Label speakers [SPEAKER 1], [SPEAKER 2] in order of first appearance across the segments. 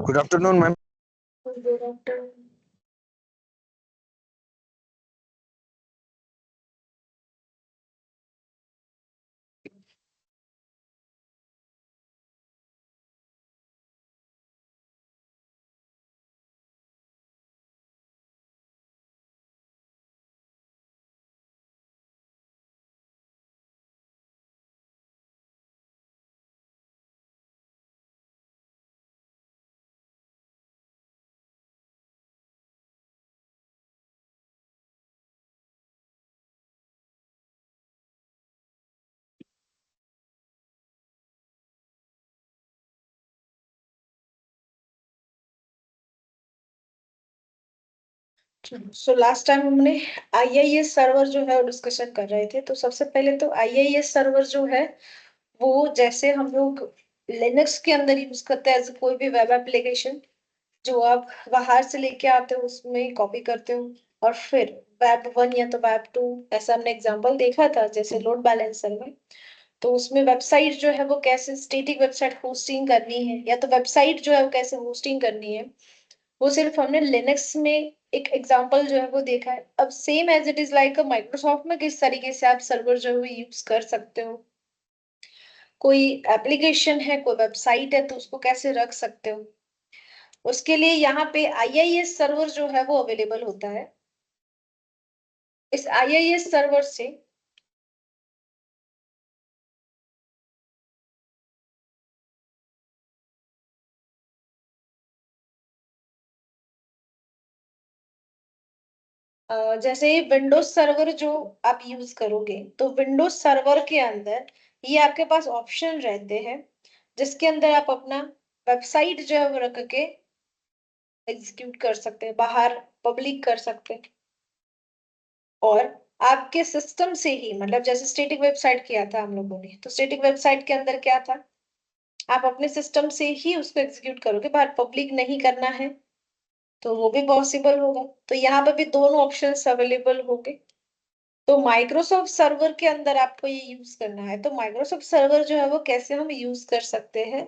[SPEAKER 1] Good afternoon, ma'am.
[SPEAKER 2] Good afternoon. So last time हमने IIS server जो है वो डिस्कशन कर रहे थे। तो सबसे पहले तो आईआईएस सर्वर जो है वो जैसे हम लोग लिनक्स के अंदर यूज करते हैं एज कोई भी वेब एप्लीकेशन जो आप बाहर से लेके आते हो उसमें कॉपी करते हो और फिर वेब वन या तो वेब टू ऐसा हमने एग्जांपल देखा था जैसे लोड बैलेंसर में। तो उसमें वेबसाइट जो है वो कैसे स्टेटिक वेबसाइट होस्टिंग करनी है या तो वेबसाइट जो है वो कैसे होस्टिंग करनी है, वो सिर्फ हमने लिनक्स में एक एग्जांपल जो है वो देखा है। अब same as it is like Microsoft में किस तरीके से आप सर्वर जो है वो यूज कर सकते हो, कोई एप्लीकेशन है कोई वेबसाइट है तो उसको कैसे रख सकते हो, उसके लिए यहाँ पे आईआईएस सर्वर जो है वो अवेलेबल होता है। इस आईआईएस सर्वर से जैसे विंडोज सर्वर जो आप यूज करोगे तो विंडोज सर्वर के अंदर ये आपके पास ऑप्शन रहते हैं जिसके अंदर आप अपना वेबसाइट जो है वो रख के एग्जीक्यूट कर सकते हैं, बाहर पब्लिक कर सकते हैं। और आपके सिस्टम से ही मतलब जैसे स्टैटिक वेबसाइट किया था हम लोगों ने, तो स्टैटिक वेबसाइट के अंदर क्या था, आप अपने सिस्टम से ही उसको एग्जीक्यूट करोगे, बाहर पब्लिक नहीं करना है, तो वो भी पॉसिबल होगा। तो यहाँ पे भी दोनों ऑप्शंस अवेलेबल होंगे। तो माइक्रोसॉफ्ट सर्वर के अंदर आपको ये यूज करना है, तो माइक्रोसॉफ्ट सर्वर जो है वो कैसे हम यूज कर सकते हैं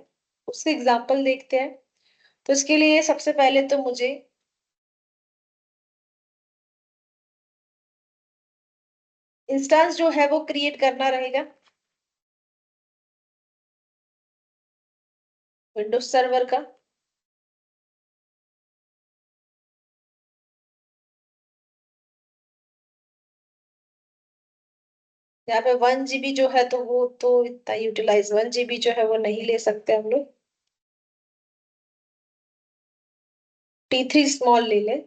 [SPEAKER 2] उसके एग्जांपल देखते हैं। तो इसके लिए सबसे पहले तो मुझे इंस्टेंस जो है वो क्रिएट करना रहेगा विंडोज सर्वर का। यहाँ पे 1 GB जो है तो वो तो इतना यूटिलाइज 1 GB जो है वो नहीं ले सकते हम लोग, T3 स्मॉल ले ले।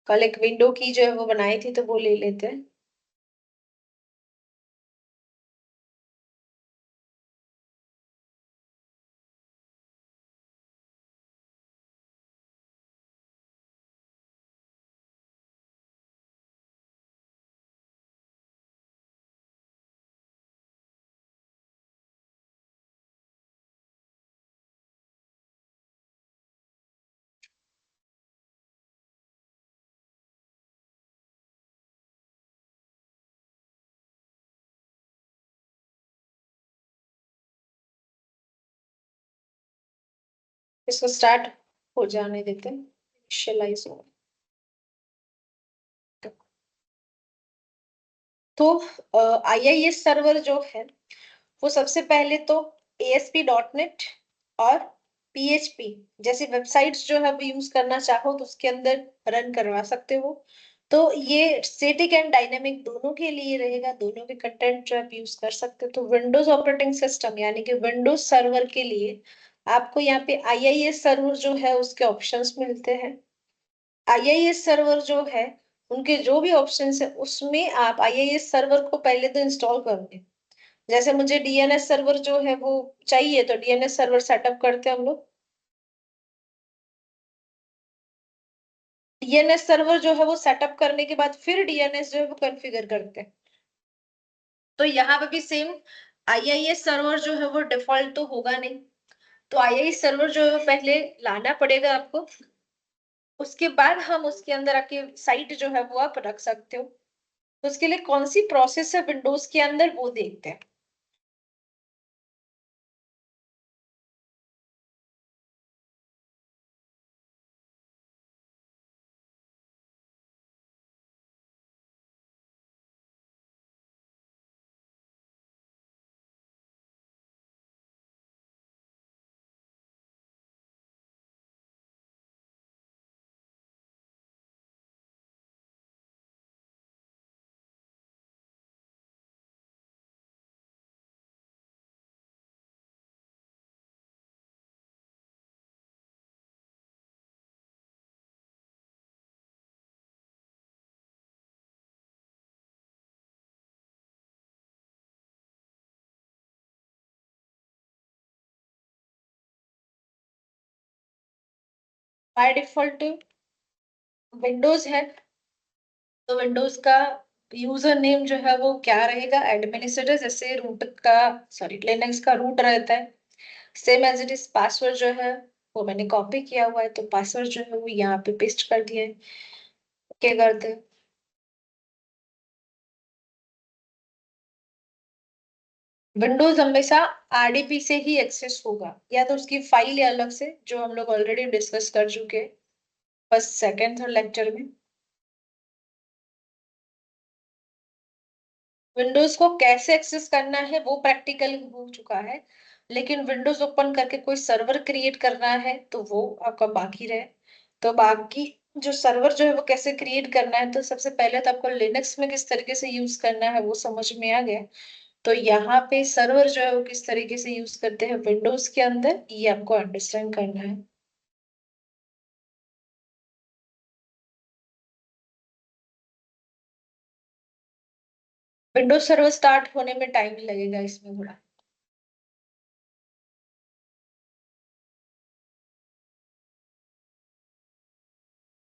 [SPEAKER 2] कल एक विंडो की जो है वो बनाई थी तो वो ले लेते हैं। इसको स्टार्ट हो जाने देते हैं, इनिशियलाइज हो। तो आईआईएस सर्वर जो है वो सबसे पहले तो ASP.NET और PHP जैसी वेबसाइट्स जो है वो यूज करना चाहो तो उसके अंदर रन करवा सकते हो। तो ये स्टैटिक एंड डायनेमिक दोनों के लिए रहेगा, दोनों के कंटेंट जो आप यूज कर सकते हो। तो विंडोज ऑपरेटिंग सिस्टम यानी कि विंडोज सर्वर के लिए आपको यहाँ पे आईआईएस सर्वर जो है उसके ऑप्शंस मिलते हैं। आईआईएस सर्वर जो है उनके जो भी ऑप्शंस है उसमें आप आईआईएस सर्वर को पहले तो इंस्टॉल करोगे। जैसे मुझे डीएनएस सर्वर जो है वो चाहिए तो डीएनएस सर्वर सेटअप करते हैं हम लोग। डीएनएस सर्वर जो है वो सेटअप करने के बाद फिर डीएनएस जो है वो कॉन्फ़िगर करते हैं। तो यहाँ पे भी सेम आईआईएस सर्वर जो है वो डिफॉल्ट तो होगा नहीं, तो आईआईएस सर्वर जो है वो पहले लाना पड़ेगा आपको। उसके बाद हम उसके अंदर आपकी साइट जो है वो आप रख सकते हो। तो उसके लिए कौन सी प्रोसेस है विंडोज के अंदर वो देखते हैं। बाय डिफॉल्ट विंडोज है, तो विंडोज का यूजर नेम जो है वो क्या रहेगा, एडमिनिस्ट्रेटर, जैसे रूट का, सॉरी लिनक्स का रूट रहता है। Same as it is password जो है वो मैंने कॉपी किया हुआ है, तो पासवर्ड जो है वो यहाँ पे पेस्ट कर दिया है। क्या करते हैं, विंडोज हमेशा आरडीपी से ही एक्सेस होगा, या तो उसकी फाइल या अलग से, जो हम लोग ऑलरेडी डिस्कस कर चुके हैं फर्स्ट सेकेंड थर्ड लेक्चर में। विंडोज को कैसे एक्सेस करना है वो प्रैक्टिकल हो चुका है, लेकिन विंडोज ओपन करके कोई सर्वर क्रिएट करना है तो वो आपका बाकी रहे। तो बाकी जो सर्वर जो है वो कैसे क्रिएट करना है, तो सबसे पहले तो आपको लिनक्स में किस तरीके से यूज करना है वो समझ में आ गया। तो यहाँ पे सर्वर जो है वो किस तरीके से यूज करते हैं विंडोज के अंदर, ये आपको अंडरस्टैंड करना है। विंडोज सर्वर स्टार्ट होने में टाइम लगेगा इसमें थोड़ा।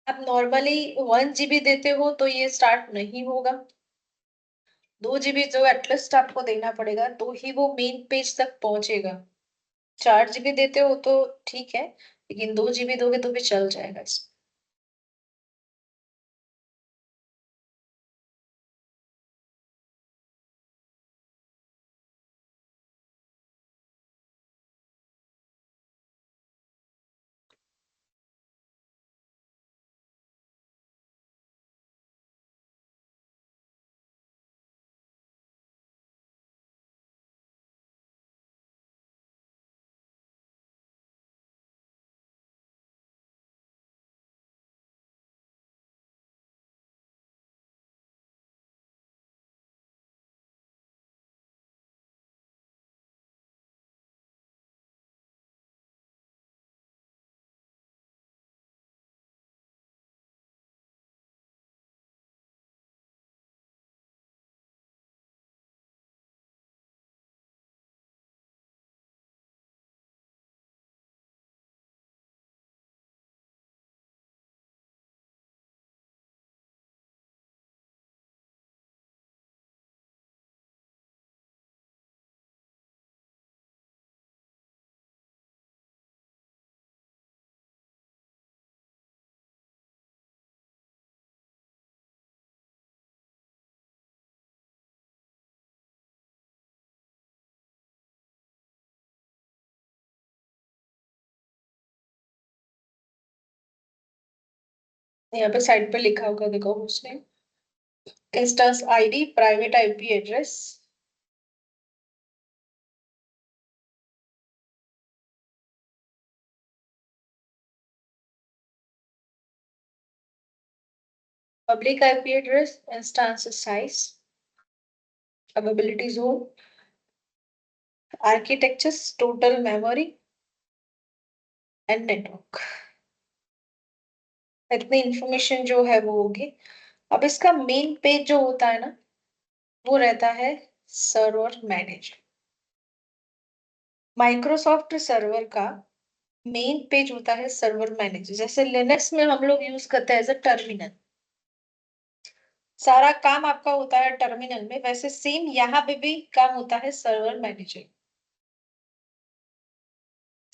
[SPEAKER 2] आप नॉर्मली 1 GB देते हो तो ये स्टार्ट नहीं होगा, 2 GB जो एटलीस्ट आपको देना पड़ेगा तो ही वो मेन पेज तक पहुंचेगा। 4 GB देते हो तो ठीक है, लेकिन 2 GB दोगे तो भी चल जाएगा इसमें। यहाँ पे साइड पे लिखा होगा, देखो उसने instance ID, private IP address, public IP address, instance size, availability zone, architectures, total memory and network. इतनी इंफॉर्मेशन जो है वो होगी। अब इसका मेन पेज जो होता है ना, वो रहता है सर्वर मैनेजर। माइक्रोसॉफ्ट सर्वर का मेन पेज होता है सर्वर मैनेजर। जैसे लिनक्स में हम लोग यूज करते हैं एज अ टर्मिनल, सारा काम आपका होता है टर्मिनल में, वैसे सेम यहाँ पे भी काम होता है सर्वर मैनेजर।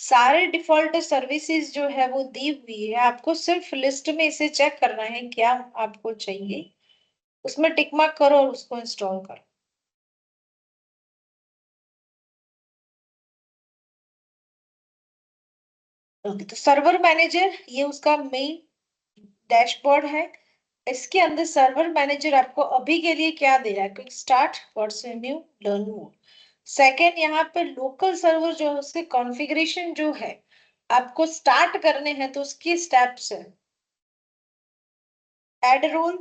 [SPEAKER 2] सारे डिफॉल्ट सर्विसेज जो है वो दी हुई है, आपको सिर्फ लिस्ट में इसे चेक करना है क्या आपको चाहिए, उसमें टिक मार्क करो और उसको इंस्टॉल करो। ओके, तो सर्वर मैनेजर ये उसका मेन डैशबोर्ड है। इसके अंदर सर्वर मैनेजर आपको अभी के लिए क्या दे रहा है, quick start, what's new, learn more. Second, यहाँ पे लोकल सर्वर जो है उसके कॉन्फ़िगरेशन जो है आपको स्टार्ट करने हैं तो उसकी स्टेप्स है, add role,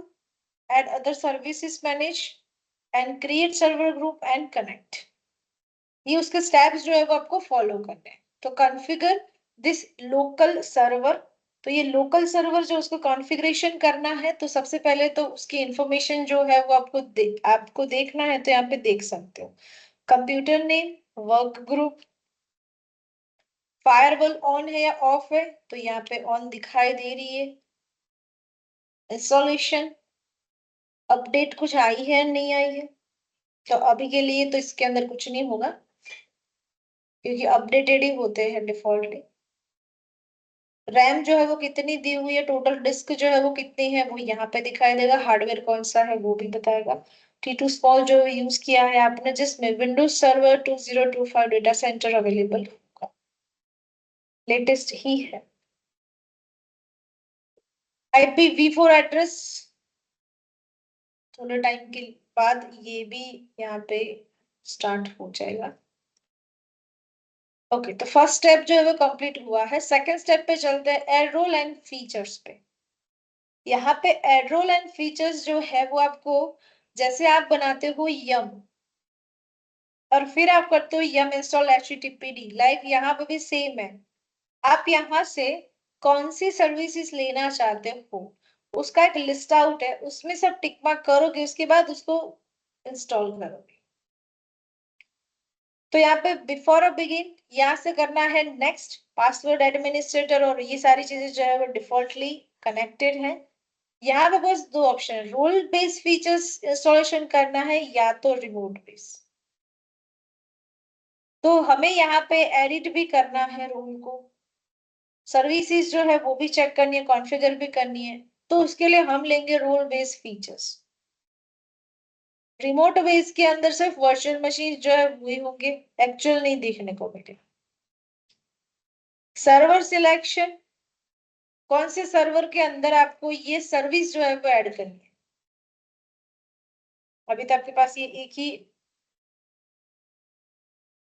[SPEAKER 2] add other services manage and create server group and connect. ये उसके स्टेप्स जो है वो आपको फॉलो करने हैं। तो कॉन्फ़िगर दिस लोकल सर्वर, तो ये लोकल सर्वर जो उसको कॉन्फ़िगरेशन करना है, तो सबसे पहले तो उसकी इंफॉर्मेशन जो है वो आपको देखना है, तो यहाँ पे देख सकते हो। Computer name, work group, firewall on है या ऑफ है, तो यहाँ पे ऑन दिखाई दे रही है। इंस्टॉलेशन अपडेट कुछ आई है नहीं आई है, तो अभी के लिए तो इसके अंदर कुछ नहीं होगा क्योंकि अपडेटेड ही होते हैं डिफॉल्टली। रैम जो है वो कितनी दी हुई है, टोटल डिस्क जो है वो कितनी है वो यहाँ पे दिखाई देगा। हार्डवेयर कौन सा है वो भी बताएगा। T2 स्पॉल जो यूज किया है आपने, जिसमें Windows server 2025 data centre available होगा, लेटेस्ट ही है। IPv4 एड्रेस, थोड़े टाइम के बाद ये भी यहाँ पे स्टार्ट हो जाएगा। ओके, तो फर्स्ट स्टेप जो है वो कंप्लीट हुआ है। सेकंड स्टेप पे चलते हैं, एड रोल एंड फीचर्स पे। यहाँ पे एड रोल एंड फीचर्स जो है वो आपको, जैसे आप बनाते हो यम और फिर आप करते हो यम इंस्टॉल HTTPD, लाइक यहाँ पे भी सेम है। आप यहाँ से कौन सी सर्विसेज लेना चाहते हो उसका एक लिस्ट आउट है, उसमें सब टिक मार्क करोगे, उसके बाद उसको इंस्टॉल करोगे। तो यहाँ पे बिफोर अ बिगिन यहाँ से करना है नेक्स्ट, पासवर्ड एडमिनिस्ट्रेटर और ये सारी चीजें जो है वो डिफॉल्टली कनेक्टेड है। यहाँ पे बस दो ऑप्शन है, रोल बेस्ड फीचर्स इंस्टॉलेशन करना है या तो रिमोट बेस। तो हमें यहाँ पे एडिट भी करना है रोल को, सर्विसेज जो है वो भी चेक करनी है, कॉन्फ़िगर भी करनी है। तो उसके लिए हम लेंगे role based features. Remote base के अंदर सिर्फ वर्चुअल मशीन जो है वही होंगे, एक्चुअल नहीं देखने को मिलेगा। सर्वर सिलेक्शन, कौन से सर्वर के अंदर आपको ये सर्विस जो है वो ऐड करनी है। अभी तो आपके पास ये एक ही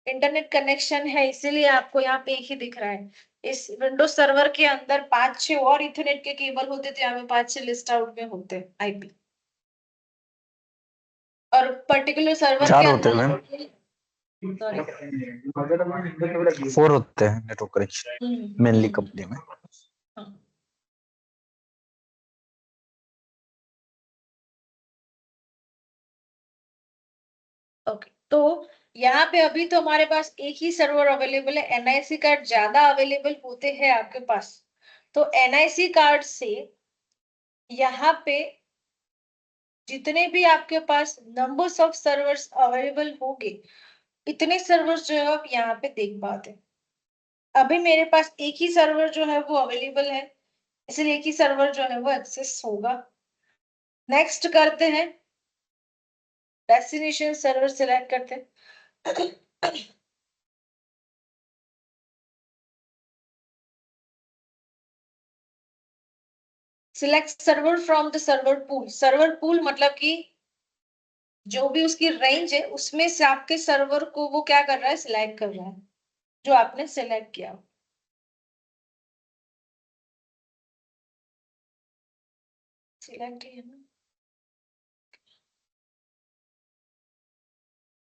[SPEAKER 2] इंटरनेट कनेक्शन है, इसीलिए आपको यहाँ पे एक ही दिख रहा है। इस विंडोज सर्वर के अंदर 5-6 और इथरनेट के केबल होते थे, यहाँ पे 5-6 लिस्ट आउट में होते हैं IP। और पर्टिकुलर सर्वर के
[SPEAKER 1] चार होते हैं मैम,
[SPEAKER 2] अंदर, सॉरी,
[SPEAKER 1] 4 होते हैं नेटवर्क कनेक्शन मेनली कंपनी में।
[SPEAKER 2] हाँ। ओके, तो यहाँ पे अभी तो हमारे पास एक ही सर्वर अवेलेबल है। NIC कार्ड ज्यादा अवेलेबल होते हैं आपके पास, तो NIC कार्ड से यहाँ पे जितने भी आपके पास नंबर्स ऑफ सर्वर्स अवेलेबल होंगे, इतने सर्वर्स जो है आप यहाँ पे देख पाते हैं। अभी मेरे पास एक ही सर्वर जो है वो अवेलेबल है, इसलिए एक ही सर्वर जो है वो एक्सेस होगा। नेक्स्ट करते हैं, डेस्टिनेशन सर्वर सिलेक्ट करते हैं। Select server from the server pool. Server pool मतलब कि जो भी उसकी रेंज है उसमें से आपके सर्वर को वो क्या कर रहा है, सिलेक्ट कर रहा है, जो आपने सिलेक्ट किया। सिलेक्ट है ना,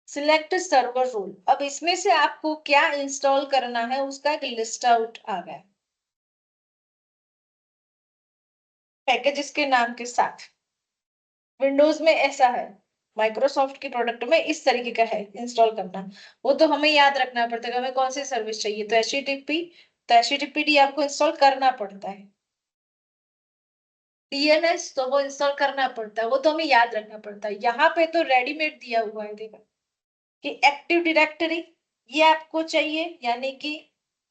[SPEAKER 2] सिलेक्ट सर्वर रोल। अब इसमें से आपको क्या इंस्टॉल करना है उसका एक लिस्ट आउट आ गया पैकेजेस के नाम के साथ। विंडोज में ऐसा है, माइक्रोसॉफ्ट के प्रोडक्ट में इस तरीके का है इंस्टॉल करना। वो तो हमें याद रखना पड़ता है हमें कौन सी सर्विस चाहिए, तो HTTP, तो HTTPD आपको इंस्टॉल करना पड़ता है। DNS तो वो इंस्टॉल करना पड़ता है, वो तो हमें याद रखना पड़ता है। यहाँ पे तो रेडीमेड दिया हुआ है, देखा कि एक्टिव डायरेक्टरी ये आपको चाहिए, यानी कि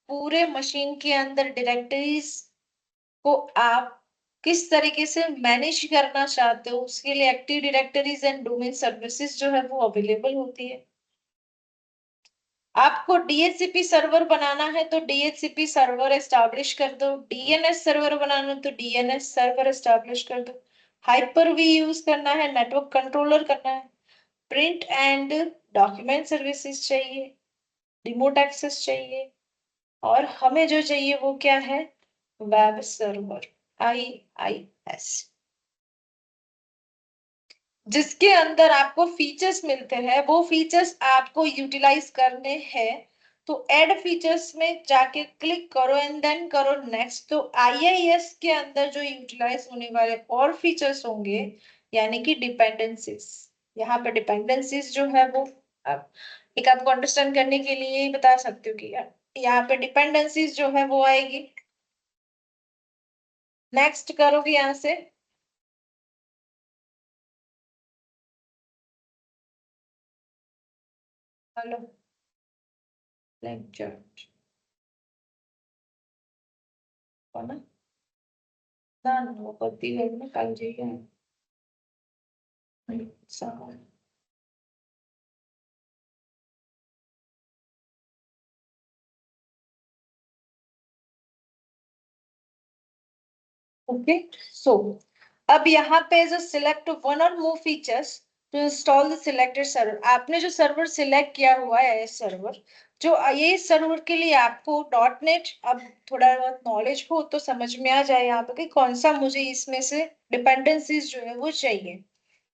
[SPEAKER 2] पूरे मशीन के अंदर डायरेक्टरीज को आप किस तरीके से मैनेज करना चाहते हो, उसके लिए active directories and domain services जो है वो अवेलेबल होती है। आपको DHCP सर्वर बनाना है तो DHCP सर्वर एस्टैब्लिश कर दो, DNS सर्वर बनाना है तो DNS सर्वर एस्टैब्लिश कर दो। हाइपर-V यूज करना है, नेटवर्क कंट्रोलर करना है, प्रिंट एंड डॉक्यूमेंट सर्विसेज चाहिए, रिमोट एक्सेस चाहिए, और हमें जो चाहिए वो क्या है, वेब सर्वर, IIS, जिसके अंदर आपको फीचर्स मिलते हैं, वो फीचर्स आपको यूटिलाइज करने हैं। तो ऐड फीचर्स में जाके क्लिक करो एंड देन करो नेक्स्ट। तो IIS के अंदर जो यूटिलाइज होने वाले और फीचर्स होंगे, यानी कि डिपेंडेंसीज, यहाँ पे डिपेंडेंसीज जो है वो एक आपको अंडरस्टैंड करने के लिए ही बता सकती हूँ कि यार यहाँ पे डिपेंडेंसीज जो है वो आएगी। नेक्स्ट करोगे यहाँ से, हेलो लेक्चर ना ना वो पति में कल जाइए ओके। सो अब यहाँ पे जो select one or more features to install the selected server, आपने जो सर्वर सिलेक्ट किया हुआ है ये सर्वर, जो ये सर्वर के लिए आपको डॉट नेट अब थोड़ा बहुत नॉलेज हो तो समझ में आ जाए यहाँ पे कि कौन सा मुझे इसमें से डिपेंडेंसीज जो है वो चाहिए।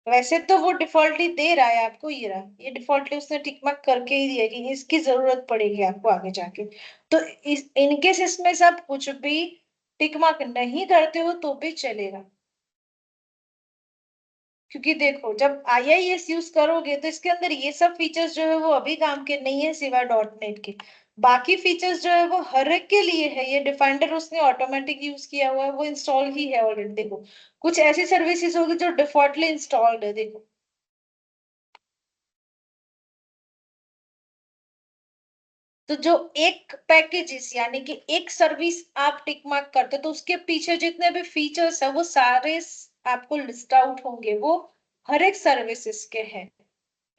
[SPEAKER 2] वैसे तो वो डिफॉल्टली दे रहा है आपको, ये रहा, ये डिफॉल्टली उसने टिक मार्क करके ही दिया कि इसकी जरूरत पड़ेगी आपको आगे जाके। तो इस इनकेस इसमें से आप कुछ भी टिक मार्क नहीं करते हो तो भी चलेगा, क्योंकि देखो जब आईआईएस यूज करोगे तो इसके अंदर ये सब फीचर्स जो है वो अभी काम के नहीं है सिवाय डॉट नेट के। बाकी फीचर्स जो है वो हर एक के लिए है, ये डिफाइंडर उसने ऑटोमेटिक यूज किया हुआ है, वो इंस्टॉल ही है ऑलरेडी। देखो कुछ ऐसी सर्विसेज होगी जो डिफॉल्टली इंस्टॉल्ड है, देखो। तो जो एक पैकेजेस यानी कि एक सर्विस आप टिक मार्क करते हो तो उसके पीछे जितने भी फीचर्स है वो सारे आपको लिस्ट आउट होंगे, वो हर एक सर्विसेज के हैं।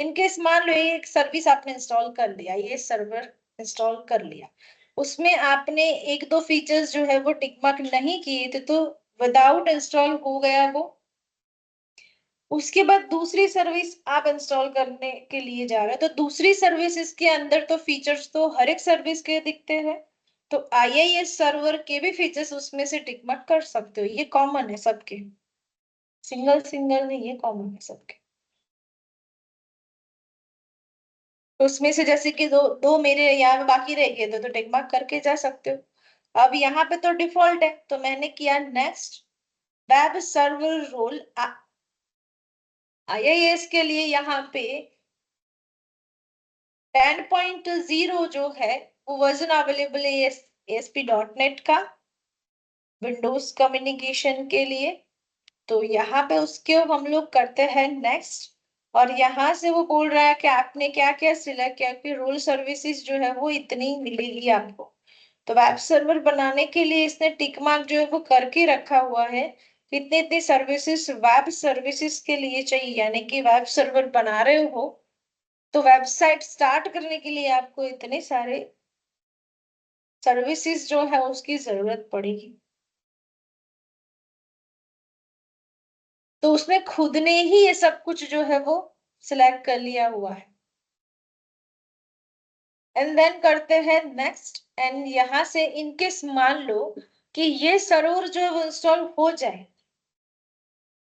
[SPEAKER 2] इनकेस मान लो ये एक सर्विस आपने इंस्टॉल कर लिया, ये सर्वर इंस्टॉल कर लिया, उसमें आपने एक दो फीचर्स जो है वो टिक मार्क नहीं किए थे तो विदाउट इंस्टॉल हो गया वो। उसके बाद दूसरी सर्विस आप इंस्टॉल करने के लिए जा रहे हो तो दूसरी सर्विस इसके अंदर तो फीचर्स तो हर एक सर्विस के दिखते हैं, तो आईआईएस सर्वर के भी फीचर्स उसमें से टिक मार्क कर सकते हो, ये कॉमन है सबके, सिंगल सिंगल नहीं, ये कॉमन है सबके। तो उसमें से जैसे कि दो दो मेरे यहाँ पे बाकी रह गए तो टिक मार्क करके जा सकते हो। अब यहाँ पे तो डिफॉल्ट है तो मैंने किया next. Web server role IIS के लिए यहाँ पे 10.0 जो है वो वर्जन अवेलेबल है एएसपी डॉट नेट का विंडोज कम्युनिकेशन के लिए। तो यहाँ पे उसके हम लोग करते हैं नेक्स्ट। और यहाँ से वो बोल रहा है कि आपने क्या क्या सिलेक्ट किया कि रोल सर्विसेज जो है वो इतनी मिलेगी आपको। तो वेब सर्वर बनाने के लिए इसने टिक मार्क जो है वो करके रखा हुआ है, इतने इतने सर्विसेज वेब सर्विसेज के लिए चाहिए, यानी कि वेब सर्वर बना रहे हो तो वेबसाइट स्टार्ट करने के लिए आपको इतने सारे सर्विसेज जो है उसकी जरूरत पड़ेगी। तो उसने खुद ने ही ये सब कुछ जो है वो सिलेक्ट कर लिया हुआ है। एंड देन करते हैं नेक्स्ट। एंड यहां से इनकेस मान लो कि ये सर्वर जो है वो इंस्टॉल हो जाए,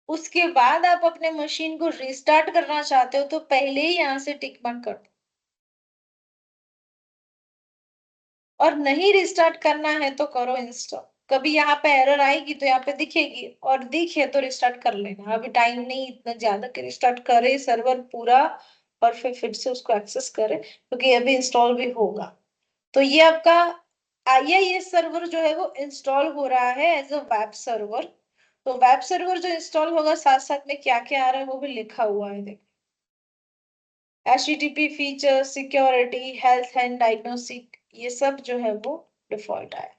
[SPEAKER 2] उसके बाद आप अपने मशीन को रिस्टार्ट करना चाहते हो तो पहले ही यहां से टिक मार्क कर दो। और नहीं रिस्टार्ट करना है तो करो इंस्टॉल, कभी यहाँ पे एरर आएगी तो यहाँ पे दिखेगी, और दिखे तो रिस्टार्ट कर लेना, अभी टाइम नहीं इतना ज्यादा कि रिस्टार्ट करे सर्वर पूरा और फिर से उसको एक्सेस करे, क्योंकि अभी इंस्टॉल भी होगा। तो ये आपका आईआईएस सर्वर जो है वो इंस्टॉल हो रहा है एज अ वेब सर्वर। तो वेब सर्वर जो इंस्टॉल होगा साथ साथ में क्या क्या आ रहा है वो भी लिखा हुआ है, देखो। HTTP feature, security, health and diagnostic, ये सब जो है वो डिफॉल्ट है।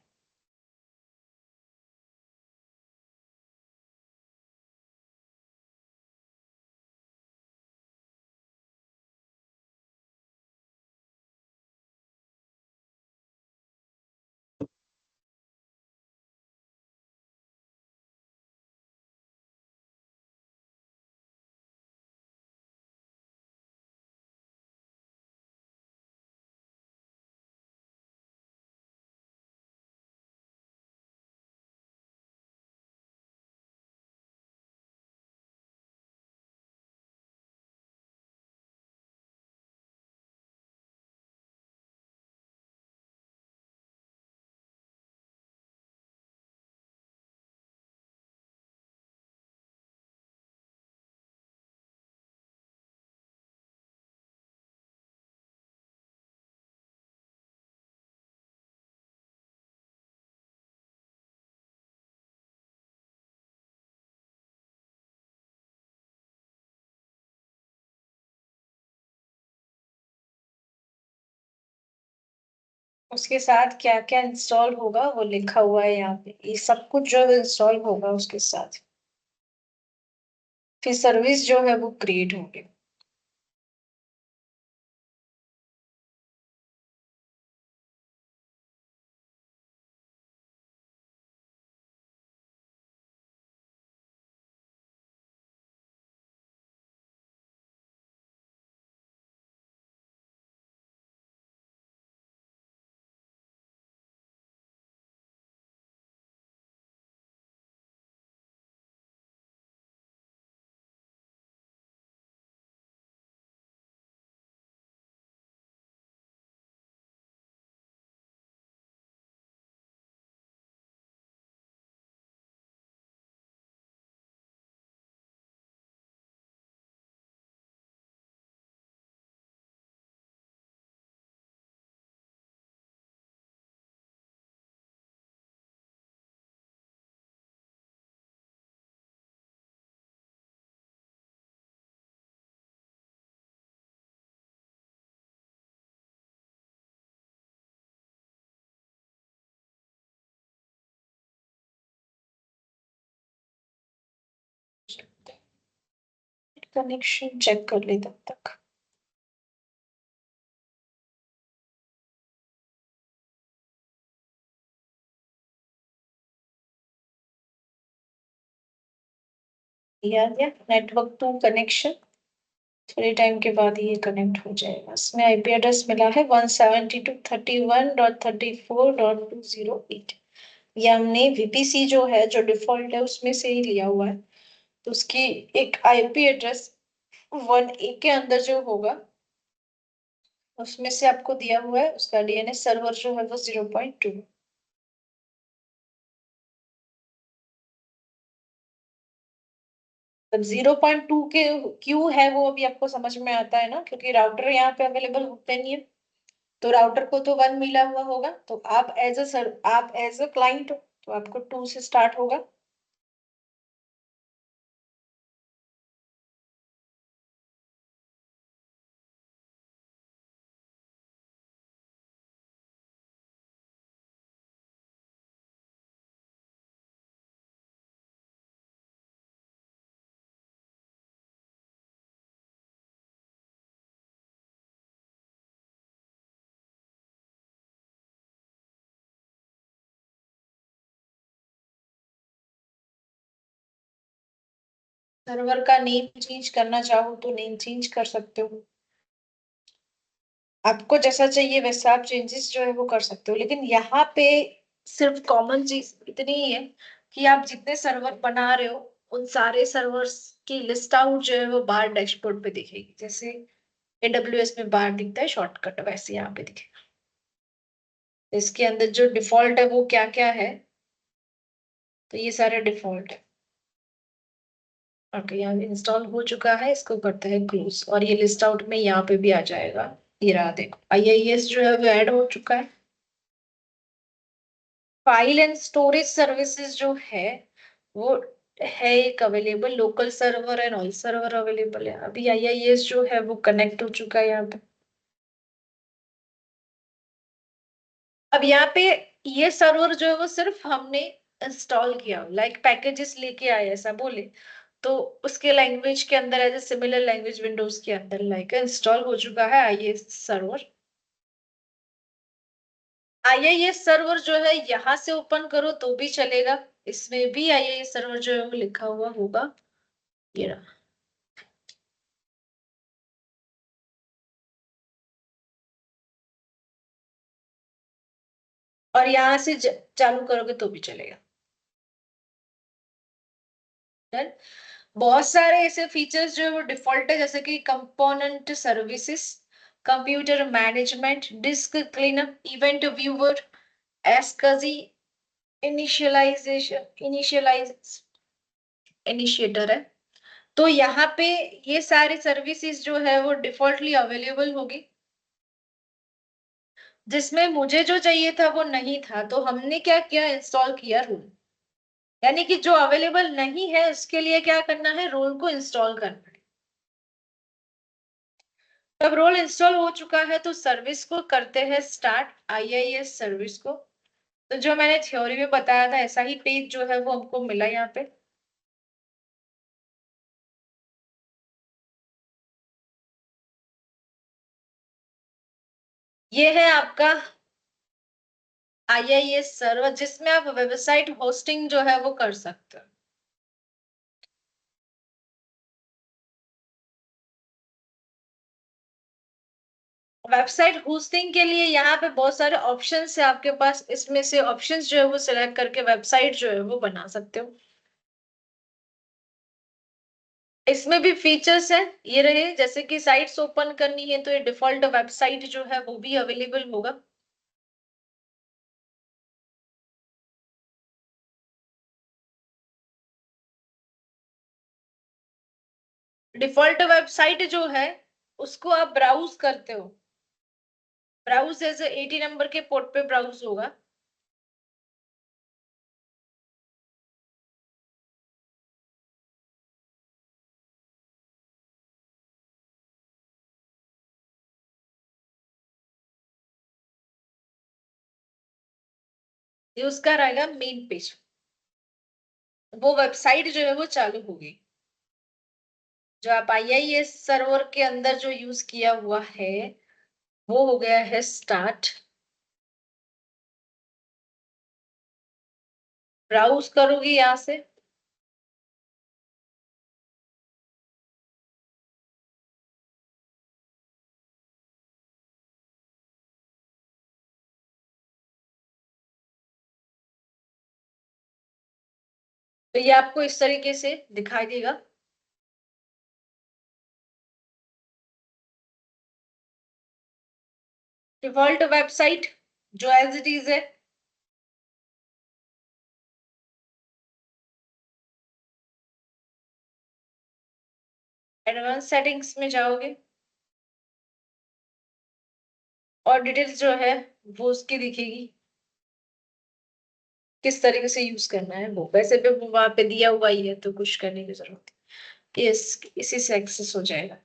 [SPEAKER 2] उसके साथ क्या क्या इंस्टॉल होगा वो लिखा हुआ है यहाँ पे, ये सब कुछ जो इंस्टॉल होगा उसके साथ फिर सर्विस जो है वो क्रिएट होगी। कनेक्शन चेक कर ले तब तक। याद है नेटवर्क टू कनेक्शन, थोड़े टाइम के बाद ये कनेक्ट हो जाएगा। इसमें आईपी एड्रेस मिला है 172.31.34.208। ये हमने वीपीसी जो है जो डिफॉल्ट है उसमें से ही लिया हुआ है, तो उसकी एक आईपी एड्रेस 1A के अंदर जो होगा उसमें से आपको दिया हुआ है, उसका डीएनएस सर्वर जो है वो 0.2। तब 0.2 के क्यों है वो अभी आपको समझ में आता है ना, क्योंकि राउटर यहाँ पे अवेलेबल होते नहीं है, तो राउटर को तो 1 मिला हुआ होगा, तो आप एज अ क्लाइंट हो तो आपको 2 से स्टार्ट होगा। सर्वर का नेम चेंज करना चाहो तो नेम चेंज कर सकते हो, आपको जैसा चाहिए वैसा आप चेंजेस जो है वो कर सकते हो। लेकिन यहाँ पे सिर्फ कॉमन चीज इतनी ही है कि आप जितने सर्वर बना रहे हो उन सारे सर्वर्स की लिस्ट आउट जो है वो बार डैशबोर्ड पे दिखेगी, जैसे एडब्ल्यूएस में बार दिखता है शॉर्टकट, वैसे यहाँ पे दिखेगा। तो इसके अंदर जो डिफॉल्ट है वो क्या क्या है, तो ये सारे डिफॉल्ट है। ओके, यहाँ इंस्टॉल हो चुका है, इसको करते हैं क्लोज, और ये लिस्ट आउट में यहाँ पे भी आ जाएगा। ये रहा देखो, आईआईएस जो है वो ऐड हो चुका है। फाइल एंड स्टोरेज सर्विसेज जो है वो है एक available, local server and all server available है। अभी आईआईएस जो है वो कनेक्ट हो चुका है यहाँ पे। अब यहाँ पे ये सर्वर जो है वो सिर्फ हमने इंस्टॉल किया, लाइक पैकेजेस लेके आए ऐसा बोले, तो उसके लैंग्वेज के अंदर as a similar language Windows के अंदर लाइक इंस्टॉल हो चुका है आईआईएस सर्वर। आईआईएस सर्वर जो है यहाँ से ओपन करो तो भी चलेगा, इसमें भी आईआईएस सर्वर जो है वो लिखा हुआ होगा, ये रहा। और यहाँ से चालू करोगे तो भी चलेगा। डन। बहुत सारे ऐसे फीचर्स जो है वो डिफॉल्ट है, जैसे कि component services, computer management, disk cleanup, event viewer, एसकजी, इनिशियलाइज इनिशिएटर है। तो यहाँ पे ये सारी सर्विसेज जो है वो डिफॉल्टली अवेलेबल होगी। जिसमें मुझे जो चाहिए था वो नहीं था, तो हमने क्या किया, इंस्टॉल किया रूल। यानी कि जो अवेलेबल नहीं है उसके लिए क्या करना है, रूल को इंस्टॉल करना है। अब रोल इंस्टॉल हो चुका है तो सर्विस को करते हैं स्टार्ट, आईआईएस सर्विस को। तो जो मैंने थ्योरी में बताया था ऐसा ही पेज जो है वो हमको मिला यहाँ पे। ये है आपका आईआईएस सर्वर जिसमें आप वेबसाइट होस्टिंग जो है वो कर सकते हो। वेबसाइट होस्टिंग के लिए यहाँ पे बहुत सारे ऑप्शंस है आपके पास, इसमें से ऑप्शंस जो है वो सिलेक्ट करके वेबसाइट जो है वो बना सकते हो। इसमें भी फीचर्स है, ये रहे जैसे कि साइट्स ओपन करनी है तो ये डिफॉल्ट वेबसाइट जो है वो भी अवेलेबल होगा। डिफॉल्ट वेबसाइट जो है उसको आप ब्राउज करते हो, ब्राउज जैसे 80 नंबर के पोर्ट पे ब्राउज होगा। ये उसका रहेगा मेन पेज, वो वेबसाइट जो है वो चालू होगी। जो आप आईआईएस सर्वर के अंदर जो यूज किया हुआ है वो हो गया है स्टार्ट। ब्राउज करोगे यहाँ से, तो ये आपको इस तरीके से दिखाई देगा। डिफॉल्ट वेबसाइट जो एज इट इज है। एडवांस सेटिंग्स में जाओगे और डिटेल्स जो है वो उसकी दिखेगी, किस तरीके से यूज करना है वो वैसे भी वो वहां पे दिया हुआ ही है तो कुछ करने की जरूरत है, इसी से एक्सेस हो जाएगा।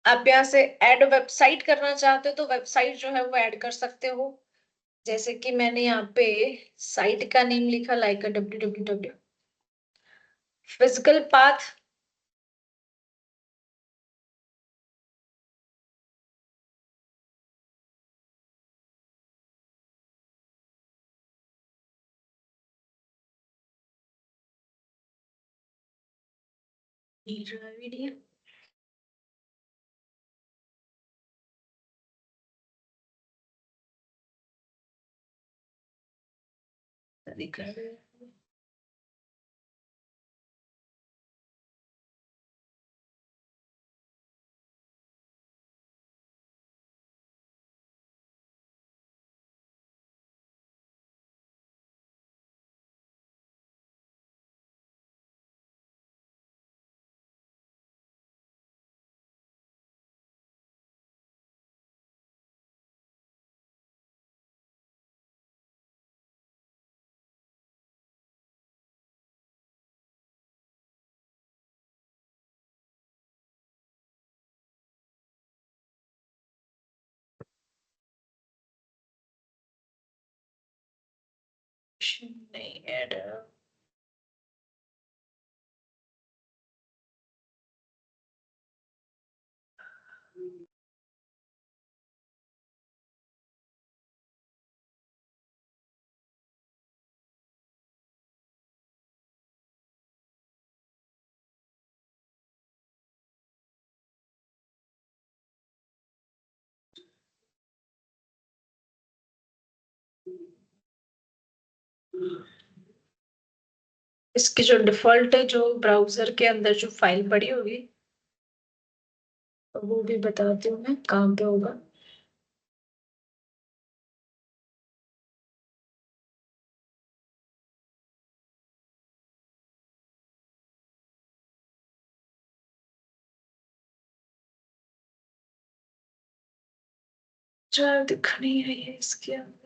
[SPEAKER 2] आप यहाँ से ऐड वेबसाइट करना चाहते हो तो वेबसाइट जो है वो ऐड कर सकते हो। जैसे कि मैंने यहाँ पे साइट का नेम लिखा like www physical path. Video दिख रहा है। नहीं ऐड, इसकी जो डिफॉल्ट है जो ब्राउजर के अंदर जो फाइल पड़ी होगी वो भी बताती हूँ मैं कहाँ पे होगा। ड्राइव दिखनी है ये इसके अंदर।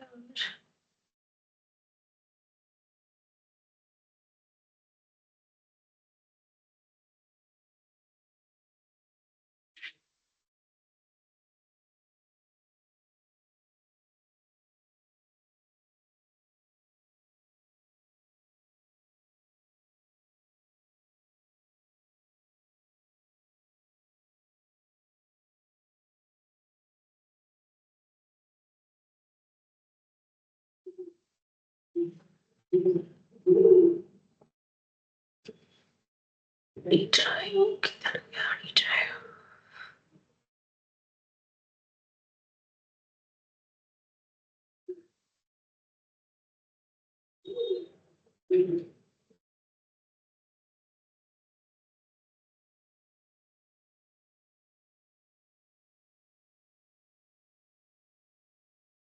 [SPEAKER 2] ड्राइव किधर गया ड्राइव?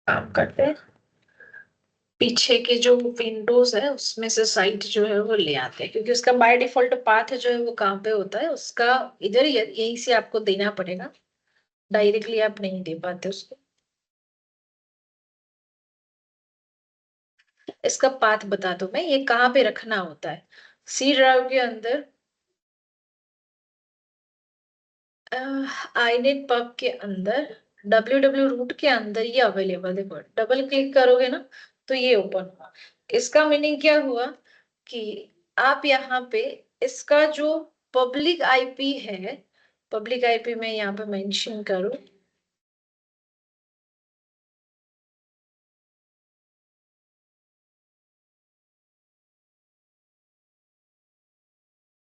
[SPEAKER 2] काम करते हैं, पीछे के जो विंडोज है उसमें से साइट जो है वो ले आते हैं, क्योंकि उसका बाय डिफॉल्ट पाथ जो है वो कहाँ पे होता है उसका, इधर ही यहीं से आपको देना पड़ेगा, डायरेक्टली आप नहीं दे पाते उसको। इसका पाथ बता दो मैं, ये कहाँ पे रखना होता है सी ड्राइव के अंदर। आईनेट पब के अंदर www रूट के अंदर ये अवेलेबल है, डबल क्लिक करोगे ना तो ये ओपन हुआ। इसका मीनिंग क्या हुआ कि आप यहाँ पे इसका जो पब्लिक आईपी है, पब्लिक आईपी में यहाँ पे मेंशन करो,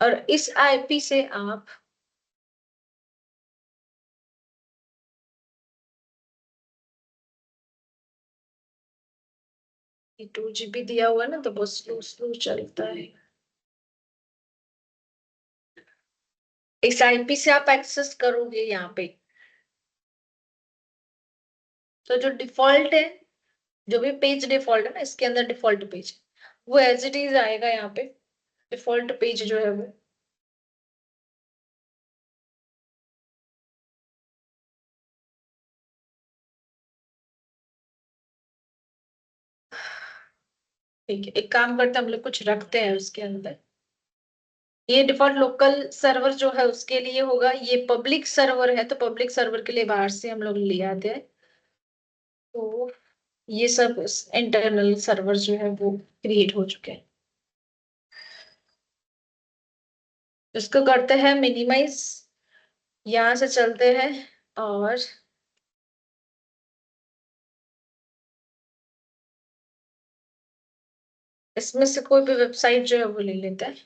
[SPEAKER 2] और इस आईपी से आप ये 2 GB दिया हुआ है ना तो बहुत स्लो स्लो चलता है। इस आईपी से आप एक्सेस करोगे यहाँ पे, तो जो डिफॉल्ट है, जो भी पेज डिफॉल्ट है ना इसके अंदर डिफॉल्ट पेज वो एज इट इज आएगा यहाँ पे, डिफॉल्ट पेज जो है वो। ठीक है, एक काम करते हैं हम लोग कुछ रखते हैं उसके अंदर। ये डिफॉल्ट लोकल सर्वर जो है उसके लिए होगा, ये पब्लिक सर्वर है तो पब्लिक सर्वर के लिए बाहर से हम लोग ले आते हैं। तो ये सब इंटरनल सर्वर जो है वो क्रिएट हो चुके हैं। इसको करते हैं मिनिमाइज, यहाँ से चलते हैं और इसमें से कोई भी वेबसाइट जो है वो ले लेते हैं।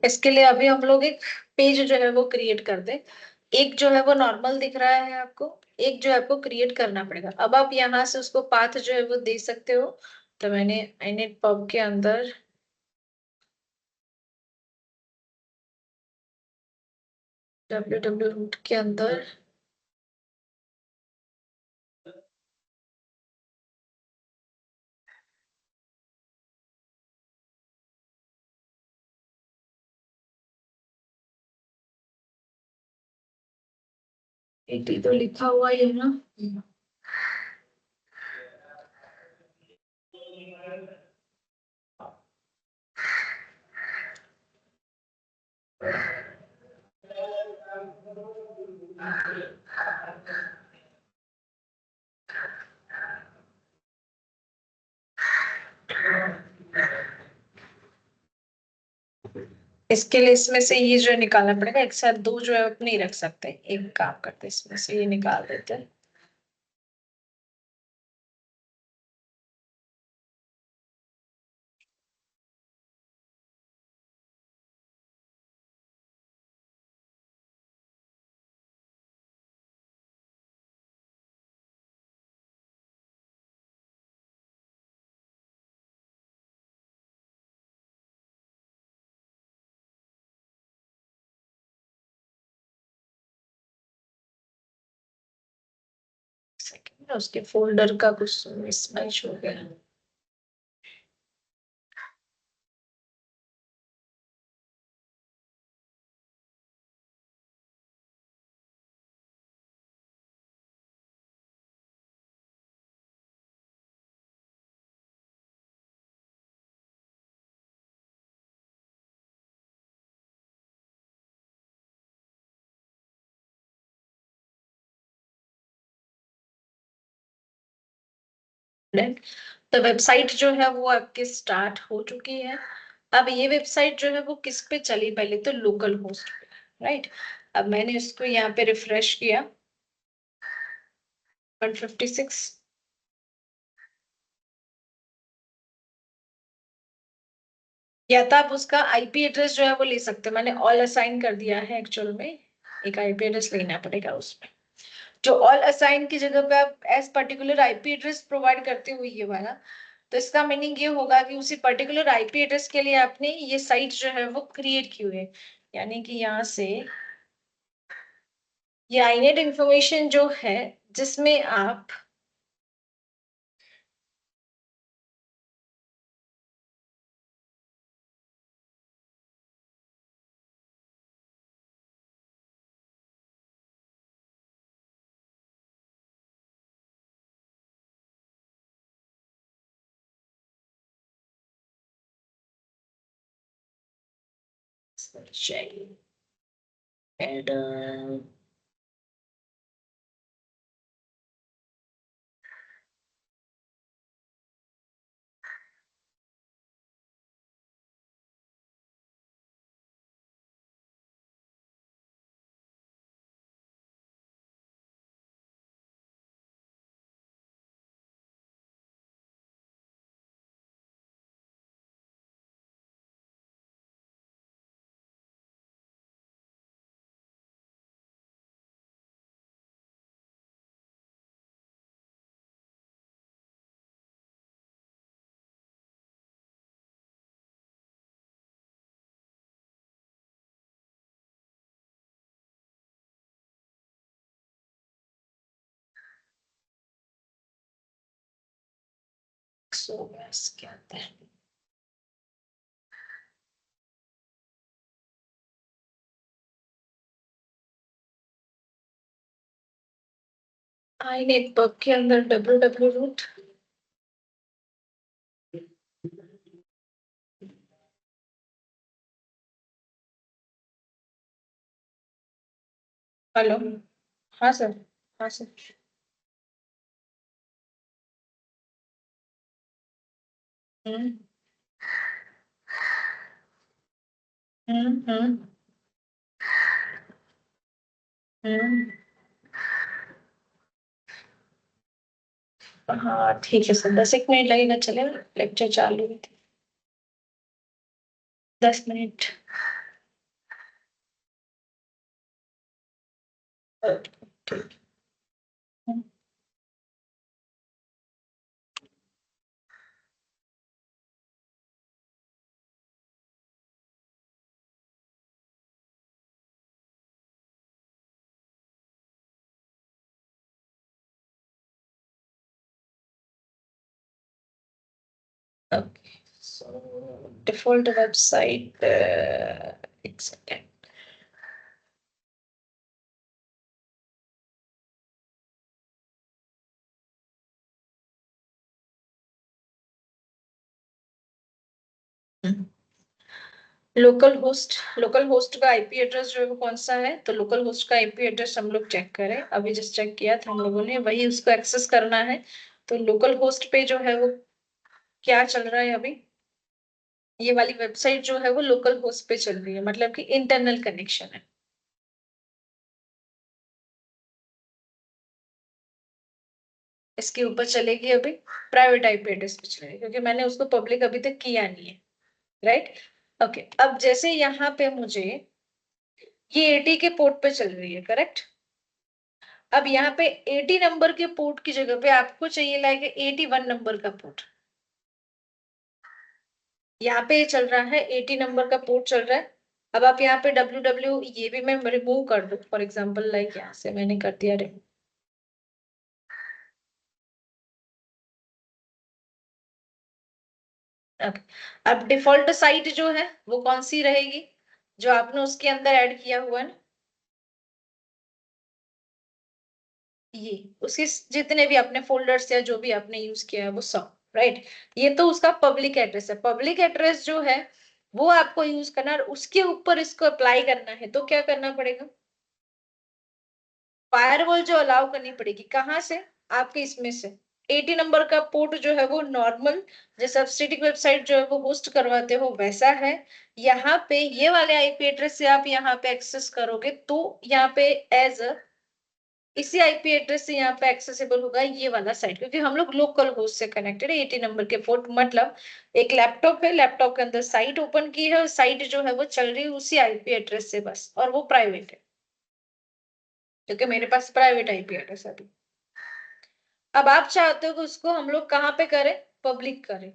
[SPEAKER 2] इसके लिए अभी हम लोग एक पेज जो है वो क्रिएट कर दे। एक जो है वो नॉर्मल दिख रहा है आपको, एक जो है आपको क्रिएट करना पड़ेगा। अब आप यहाँ से उसको पाथ जो है वो दे सकते हो। तो मैंने inet pub के अंदर www रूट के अंदर 80 तो लिखा हुआ ही है ना। इसके लिए इसमें से ये जो निकालना पड़ेगा, एक साथ दो जो है अपने ही रख सकते हैं। एक काम करते हैं, इसमें से ये निकाल देते हैं। सेकंड, उसके फोल्डर का कुछ मिसमैच हो गया। तो वेबसाइट जो है वो आपकी स्टार्ट हो चुकी है। अब ये वेबसाइट जो है वो किस पे चली, पहले तो लोकल होस्ट पे, राइट। अब मैंने इसको यहाँ पे रिफ्रेश किया, 156। या तो आप उसका आईपी एड्रेस जो है वो ले सकते हैं, मैंने ऑल असाइन कर दिया है एक्चुअल में। एक आईपी एड्रेस लेना पड़ेगा उसमें, जो ऑल असाइन की जगह पे आप as particular IP address provide करते हुए ये वाला। तो इसका मीनिंग ये होगा कि उसी पर्टिकुलर आईपी एड्रेस के लिए आपने ये साइट जो है वो क्रिएट की हुई है। यानी कि यहाँ से ये आईनेट इंफॉर्मेशन जो है, जिसमें आप चाहिए एड क्या आता है। आईनेट पब के अंदर डब्ल्यू रूट। हेलो। हाँ सर। हाँ सर। हम्म। हम्म। हम्म। हाँ ठीक है सर, 10 एक मिनट लगेगा, चलेगा, लेक्चर चालू है। 10 मिनट। ठीक। ओके, सो डिफॉल्ट वेबसाइट, एक सेकेंड। लोकल होस्ट का आईपी एड्रेस जो है वो कौन सा है, तो लोकल होस्ट का आईपी एड्रेस हम लोग चेक करें, अभी जस्ट चेक किया था हम लोगों ने, वही उसको एक्सेस करना है। तो लोकल होस्ट पे जो है वो क्या चल रहा है अभी, ये वाली वेबसाइट जो है वो लोकल होस्ट पे चल रही है, मतलब कि इंटरनल कनेक्शन है। इसके ऊपर चलेगी अभी, प्राइवेट आईपी एड्रेस पे चलेगी, क्योंकि मैंने उसको पब्लिक अभी तक किया नहीं है, राइट। ओके, अब जैसे यहाँ पे मुझे ये 80 के पोर्ट पे चल रही है, करेक्ट। अब यहाँ पे 80 नंबर के पोर्ट की जगह पे आपको चाहिए लाएगा 81 नंबर का पोर्ट। यहाँ पे ये चल रहा है 80 नंबर का पोर्ट चल रहा है। अब आप यहाँ पे www ये भी मैं रिमूव कर दूं, फॉर एग्जांपल लाइक यहाँ से मैंने कर दिया रिमूव। अब डिफॉल्ट साइट जो है वो कौन सी रहेगी, जो आपने उसके अंदर ऐड किया हुआ है ना, ये उसके जितने भी अपने फोल्डर्स या जो भी आपने यूज किया है वो सब, राइट। ये तो उसका पब्लिक एड्रेस है। पब्लिक एड्रेस जो है वो आपको यूज करना है और उसके ऊपर इसको अप्लाई करना है, तो क्या करना पड़ेगा, फायरवॉल जो अलाउ करनी पड़ेगी, कहाँ से, आपके इसमें से 80 नंबर का पोर्ट जो है वो नॉर्मल जैसे आप स्टैटिक वेबसाइट जो है वो होस्ट करवाते हो वैसा है। यहाँ पे ये वाले आईपी एड्रेस से आप यहाँ पे एक्सेस करोगे तो यहाँ पे एज इसी आईपी एड्रेस से यहाँ पे एक्सेसिबल होगा ये वाला साइट, क्योंकि हम लोग लोकल होस्ट से कनेक्टेड है। 80 नंबर के पोर्ट मतलब एक लैपटॉप है, लैपटॉप के अंदर साइट ओपन की है और साइट जो है वो चल रही है उसी आईपी एड्रेस से बस, और वो प्राइवेट है क्योंकि मेरे पास प्राइवेट आईपी एड्रेस है अभी। अब आप चाहते हो कि उसको हम लोग कहाँ पे करें, पब्लिक करें।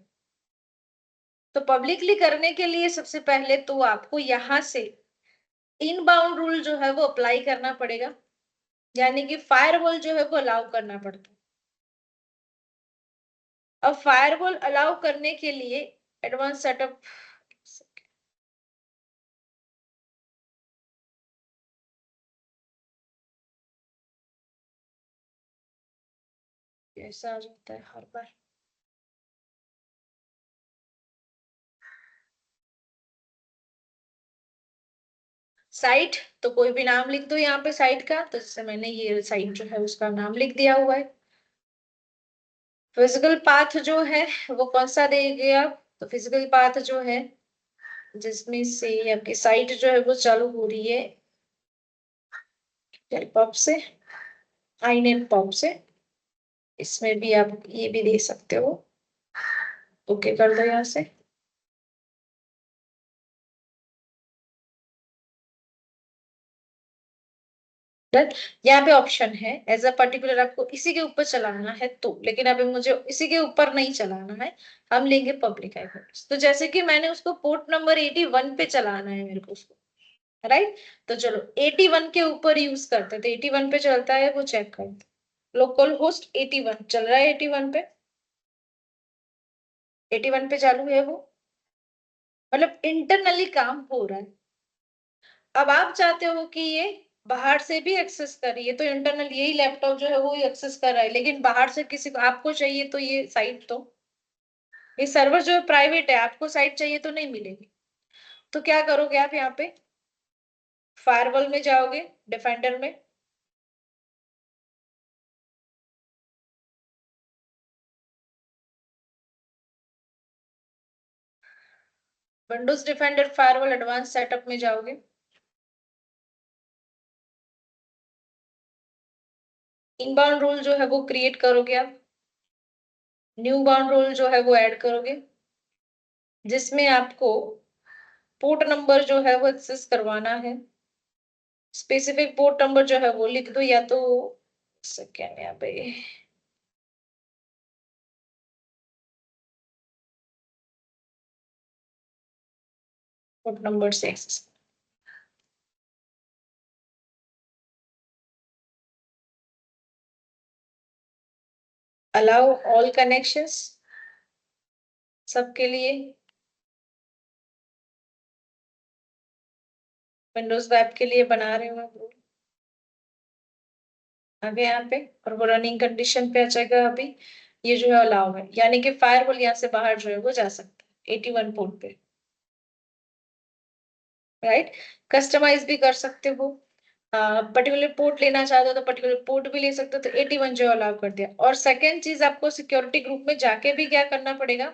[SPEAKER 2] तो पब्लिकली करने के लिए सबसे पहले तो आपको यहाँ से इनबाउंड रूल जो है वो अप्लाई करना पड़ेगा, यानी कि फायरवॉल जो है वो अलाउ करना पड़ता है। अब फायरवॉल अलाउ करने के लिए एडवांस सेटअप, ऐसा आ जाता है हर बार। साइट, तो कोई भी नाम लिख दो यहाँ पे साइट का, तो जैसे मैंने ये साइट जो है उसका नाम लिख दिया हुआ है। फिजिकल पाथ जो है वो कौन सा देंगे आप, तो फिजिकल पाथ जो है जिसमें से आपकी साइट जो है वो चालू हो रही है पॉप से, आईनेम पॉप से, इसमें भी आप ये भी दे सकते हो। ओके कर दो यहाँ से। डन। यहाँ पे ऑप्शन है एज अ पर्टिकुलर, आपको इसी के ऊपर चलाना है तो, लेकिन अभी मुझे इसी के ऊपर नहीं चलाना है, हम लेंगे पब्लिक आईपी। तो जैसे कि मैंने उसको पोर्ट नंबर 81 पे चलाना है मेरे को उसको, राइट। तो चलो 81 के ऊपर यूज करते हैं, तो 81 पे चलता है वो चेक करते। लोकल होस्ट 81 चल रहा है, 81 पे, 81 पे चालू है वो, मतलब इंटरनली काम हो रहा है। अब आप चाहते हो कि ये बाहर से भी एक्सेस करिए, तो इंटरनल यही लैपटॉप जो है वो एक्सेस कर रहा है, लेकिन बाहर से किसी को आपको चाहिए तो ये साइट तो, ये सर्वर जो है प्राइवेट है, आपको साइट चाहिए तो नहीं मिलेगी। तो क्या करोगे आप यहाँ पे फायरवॉल में जाओगे, डिफेंडर में, Windows defender firewall advance setup में जाओगे, इनबाउंड रूल जो है वो क्रिएट करोगे आप, न्यू बाउंड रूल जो है वो ऐड करोगे, जिसमें आपको पोर्ट नंबर जो है वो एक्सेस करवाना है। स्पेसिफिक पोर्ट नंबर जो है वो लिख दो, या तो सेकेंड यहाँ पे पोर्ट नंबर से एक्सेस, अलाउ ऑल कनेक्शंस सबके लिए, विंडोज वेब के लिए बना रहे हो आप, आगे यहाँ पे, और वो रनिंग कंडीशन पे आ जाएगा अभी। ये जो है अलाउ है, यानी कि फायरवॉल यहाँ से बाहर जो है वो जा सकता है 81 पोर्ट पे। राइट। कस्टमाइज भी कर सकते हो, पर्टिकुलर पोर्ट लेना चाहते हो तो पर्टिकुलर पोर्ट भी ले सकते हो, तो 81 जो अलाउ कर दिया। और सेकेंड चीज, आपको सिक्योरिटी ग्रुप में जाके भी क्या करना पड़ेगा,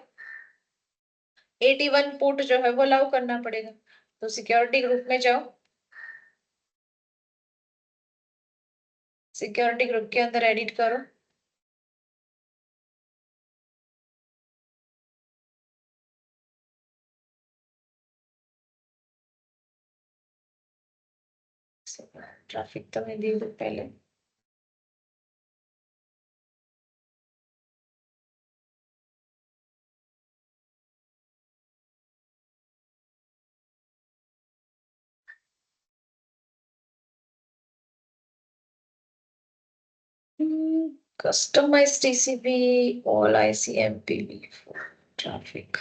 [SPEAKER 2] 81 पोर्ट जो है वो अलाउ करना पड़ेगा। तो सिक्योरिटी ग्रुप में जाओ, सिक्योरिटी ग्रुप के अंदर एडिट करो, ट्रैफिक तो मैं दी पहले। Customized TCP, all ICMPv4 traffic.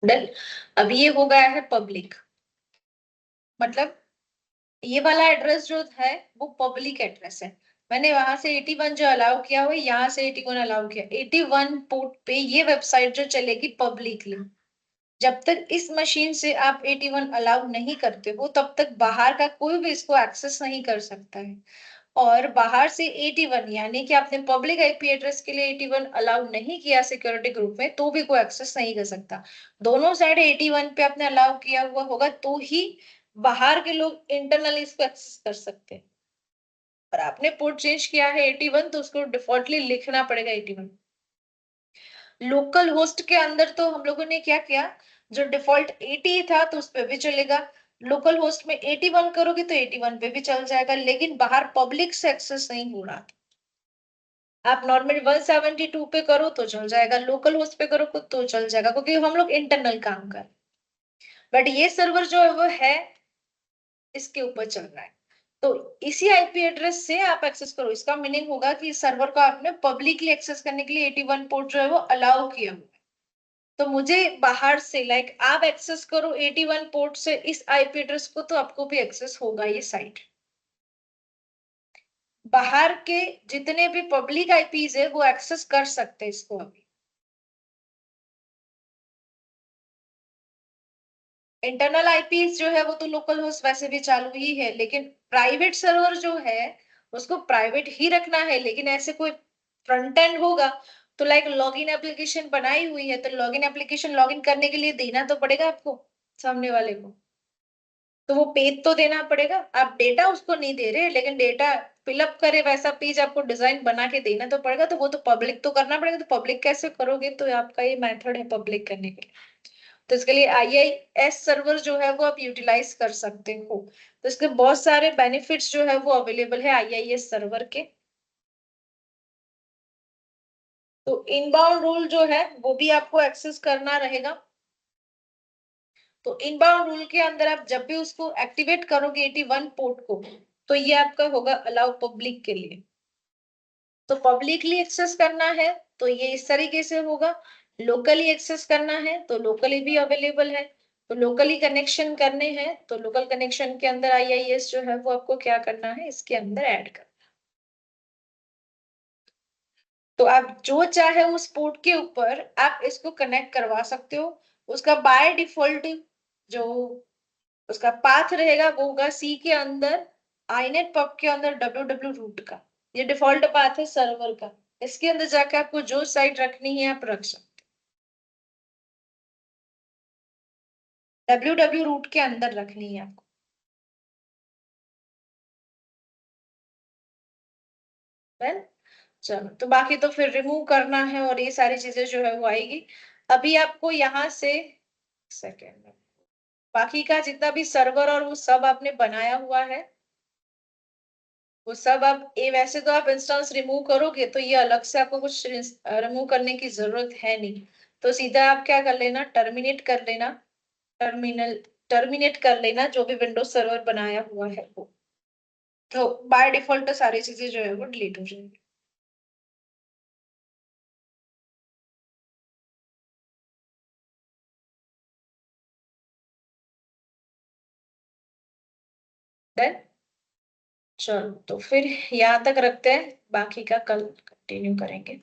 [SPEAKER 2] Done. अब ये हो गया है पब्लिक, मतलब ये वाला एड्रेस जो है वो पब्लिक एड्रेस है। मैंने वहां से 81 जो अलाउ किया हुआ, यहाँ से 81 अलाउ किया, 81 पोर्ट पे ये वेबसाइट जो चलेगी पब्लिकली। जब तक इस मशीन से आप 81 अलाउ नहीं करते हो तब तक बाहर का कोई भी इसको एक्सेस नहीं कर सकता है। और बाहर से 81 यानी कि आपने पब्लिक आईपी एड्रेस के लिए 81 अलाउ नहीं किया सिक्योरिटी ग्रुप में, तो भी कोई एक्सेस नहीं कर सकता। दोनों साइड 81 पे आपने अलाउ किया हुआ होगा तो ही बाहर के लोग इंटरनली इसको एक्सेस कर सकते हैं। पर आपने पोर्ट चेंज किया है 81, तो उसको डिफॉल्टली लिखना पड़ेगा 81। लोकल होस्ट के अंदर तो हम लोगों ने क्या किया, जो डिफॉल्ट 80 था तो उस पे भी चलेगा। लोकल होस्ट में 81 करोगे तो 81 पे भी चल जाएगा, लेकिन बाहर पब्लिक से एक्सेस नहीं हो रहा। आप नॉर्मल 172 पे करो तो चल जाएगा, लोकल होस्ट पे करो तो चल जाएगा, क्योंकि हम लोग इंटरनल काम कर। बट ये सर्वर जो है वो है इसके ऊपर चल रहा है, तो इसी आईपी एड्रेस से आप एक्सेस करो। इसका मीनिंग होगा कि सर्वर को आपने पब्लिकली एक्सेस करने के लिए 81 पोर्ट जो है वो अलाउ किया हुआ है। तो मुझे बाहर से लाइक आप एक्सेस करो 81 पोर्ट से इस आईपी एड्रेस को, तो आपको भी एक्सेस होगा ये साइट। बाहर के जितने भी पब्लिक आईपीज है वो एक्सेस कर सकते हैं इसको अभी। इंटरनल आईपीस जो है वो तो लोकल होस्ट वैसे भी चालू ही है, लेकिन प्राइवेट सर्वर जो है उसको प्राइवेट ही रखना है। लेकिन ऐसे कोई फ्रंट एंड होगा तो लाइक लॉगिन एप्लीकेशन बनाई हुई है, तो लॉगिन एप्लीकेशन लॉगिन करने के लिए देना तो पड़ेगा आपको सामने वाले को, तो वो पेज तो देना पड़ेगा। आप डेटा उसको नहीं दे रहे, लेकिन डेटा फिलअप करे वैसा पेज आपको डिजाइन बना के देना तो पड़ेगा, तो वो तो पब्लिक तो करना पड़ेगा। तो पब्लिक कैसे करोगे, तो आपका ये मेथड है पब्लिक करने के लिए। तो इसके लिए आईआईएस सर्वर जो है वो आप यूटिलाइज कर सकते हो। तो इसके बहुत सारे बेनिफिट्स जो है वो अवेलेबल है आईआईएस सर्वर के। तो इनबाउंड रूल जो है वो भी आपको एक्सेस करना रहेगा। तो इनबाउंड रूल के अंदर आप जब भी उसको एक्टिवेट करोगे 81 पोर्ट को, तो ये आपका होगा अलाउ पब्लिक के लिए। तो पब्लिकली एक्सेस करना है तो ये इस तरीके से होगा, लोकली एक्सेस करना है तो लोकली भी अवेलेबल है। तो लोकली कनेक्शन करने हैं तो लोकल कनेक्शन के अंदर आईआईएस जो है वो आपको क्या करना है, इसके अंदर ऐड करना। तो आप जो चाहे उस पोर्ट के ऊपर आप इसको कनेक्ट करवा सकते हो। उसका बाय डिफॉल्ट जो उसका पाथ रहेगा वो होगा सी के अंदर आईनेट पब के अंदर www रूट का, ये डिफॉल्ट पाथ है सर्वर का। इसके अंदर जाके आपको जो साइड रखनी है आप रख सकते हैं। ww रूट के अंदर रखनी है आपको। Well, चलो तो बाकी तो फिर रिमूव करना है और ये सारी चीजें जो है वो आएगी। अभी आपको यहाँ से सेकेंड में बाकी का जितना भी सर्वर और वो सब आपने बनाया हुआ है वो सब आप ये वैसे तो आप इंस्टेंस रिमूव करोगे तो ये अलग से आपको कुछ रिमूव करने की जरूरत है नहीं। तो सीधा आप क्या कर लेना, टर्मिनेट कर लेना, टर्मिनल टर्मिनेट कर लेना जो भी विंडोज सर्वर बनाया हुआ है वो। तो बाय डिफॉल्ट तो सारी चीजें जो है वो डिलीट हो जाएंगी। डन। चलो तो फिर यहाँ तक रखते हैं, बाकी का कल कंटिन्यू करेंगे।